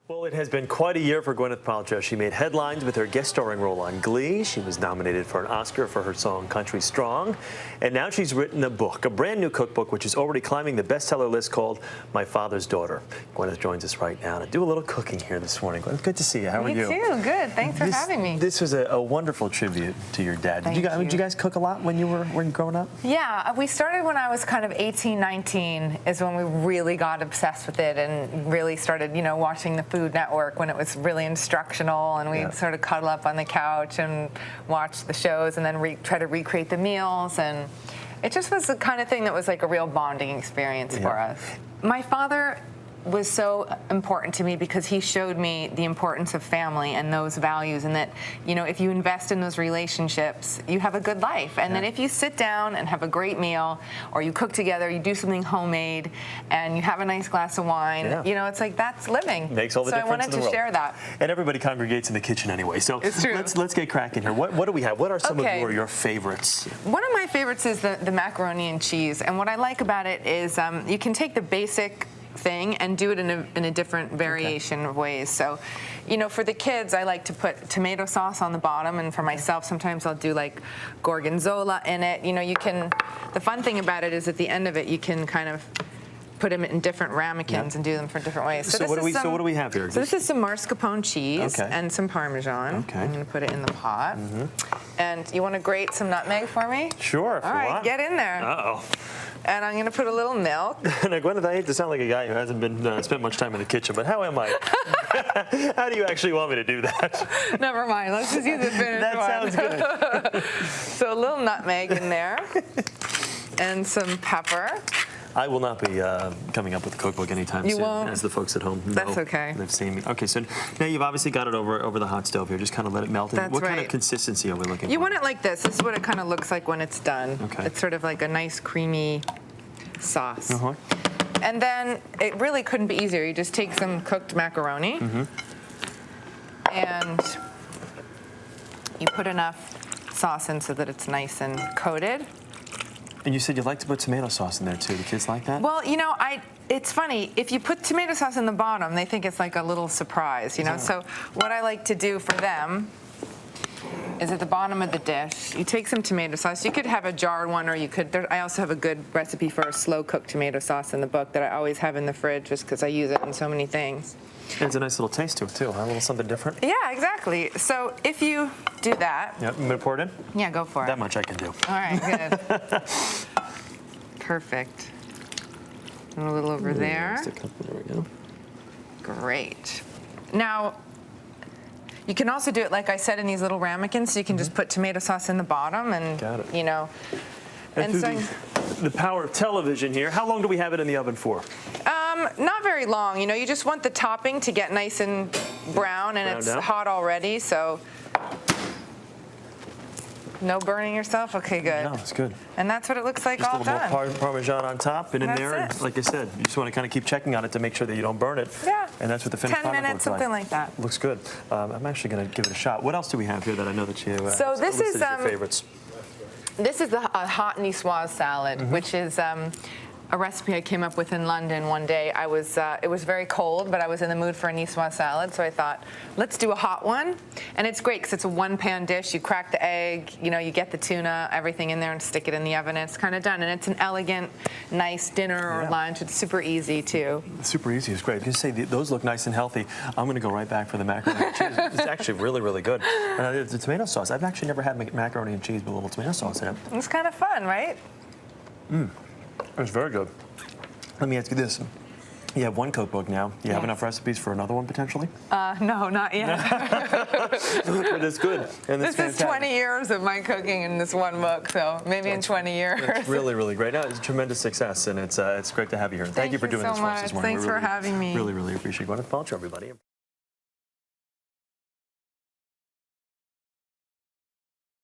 Well, it has been quite a year for Gwyneth Paltrow. She made headlines with her guest starring role on Glee. She was nominated for an Oscar for her song Country Strong. And now she's written a book, a brand new cookbook, which is already climbing the bestseller list called My Father's Daughter. Gwyneth joins us right now to do a little cooking here this morning. Gwyneth, good to see you. How are you? Me too. Good. Thanks for having me. This was a wonderful tribute to your dad. Did you guys cook a lot when you were growing up? Yeah, we started when I was kind of 18, 19 is when we really got obsessed with it and really started, watching the Food Network when it was really instructional, and we'd sort of cuddle up on the couch and watch the shows and then try to recreate the meals, and it just was the kind of thing that was like a real bonding experience for us. My father was so important to me because he showed me the importance of family and those values, and that if you invest in those relationships, you have a good life, and then if you sit down and have a great meal, or you cook together, you do something homemade, and you have a nice glass of wine, it's like that's living. Makes all the difference in the world. So I wanted to share that. And everybody congregates in the kitchen anyway, so it's true. Let's get cracking here. What do we have? What are some of your favorites? One of my favorites is the macaroni and cheese, and what I like about it is you can take the basic thing and do it in a different variation of ways. So, for the kids, I like to put tomato sauce on the bottom, and for myself, sometimes I'll do like gorgonzola in it. The fun thing about it is at the end of it, you can kind of put them in different ramekins and do them for different ways. So what do we have here? So this is some mascarpone cheese and some Parmesan. I'm going to put it in the pot. And you want to grate some nutmeg for me? Sure. All right, get in there. Uh-oh. And I'm going to put a little milk. Now, Gwyneth, I hate to sound like a guy who hasn't been spent much time in the kitchen, but how am I? How do you actually want me to do that? Never mind. Let's just use the finished one. That sounds good. So a little nutmeg in there, and some pepper. I will not be coming up with a cookbook anytime soon, as the folks at home know. That's okay. They've seen me. Okay, so now you've obviously got it over the hot stove here. Just kind of let it melt. That's what kind of consistency are we looking for? You want it like this. This is what it kind of looks like when it's done. Okay. It's sort of like a nice creamy sauce. And then it really couldn't be easier. You just take some cooked macaroni and you put enough sauce in so that it's nice and coated. And you said you like to put tomato sauce in there too. The kids like that? Well, it's funny. If you put tomato sauce in the bottom, they think it's like a little surprise, So what I like to do for them is at the bottom of the dish, you take some tomato sauce. You could have a jarred one, or you could. I also have a good recipe for a slow-cooked tomato sauce in the book that I always have in the fridge just because I use it in so many things. And it's a nice little taste to it too, huh? A little something different. Yeah, exactly. So if you do that. Yep, I'm gonna pour it in? Yeah, go for it. That much I can do. All right, good. Perfect. And a little over there. There we go. Great. Now, you can also do it, like I said, in these little ramekins, so you can just put tomato sauce in the bottom and, And so the power of television here, how long do we have it in the oven for? Not very long. You just want the topping to get nice and brown, and it's hot already, so no burning yourself? Okay, good. No, it's good. And that's what it looks like just all done. Just a little more Parmesan on top and in there. And like I said, you just want to kind of keep checking on it to make sure that you don't burn it. Yeah. And that's what the finished 10 product minutes, looks like. something like that. Looks good. I'm actually going to give it a shot. What else do we have here that I know that you so this is your favorites? This is a hot niçoise salad, which is a recipe I came up with in London one day. It was very cold, but I was in the mood for a niçoise salad, so I thought, let's do a hot one. And it's great because it's a one-pan dish. You crack the egg, you get the tuna, everything in there, and stick it in the oven, and it's kind of done. And it's an elegant, nice dinner or lunch. It's super easy, too. Super easy is great. You say those look nice and healthy. I'm going to go right back for the macaroni and cheese. It's actually really, really good. The tomato sauce. I've actually never had macaroni and cheese with a little tomato sauce in it. It's kind of fun, right? It's very good. Let me ask you this. You have one cookbook now. Do you have enough recipes for another one, potentially? No, not yet. But it's good. And this is 20 years of my cooking in this one book, so maybe in 20 years. It's really, really great. No, it's a tremendous success, and it's great to have you here. Thank you for doing this for us this morning. Thanks for having me. Really, really appreciate it. Gwyneth Paltrow, everybody.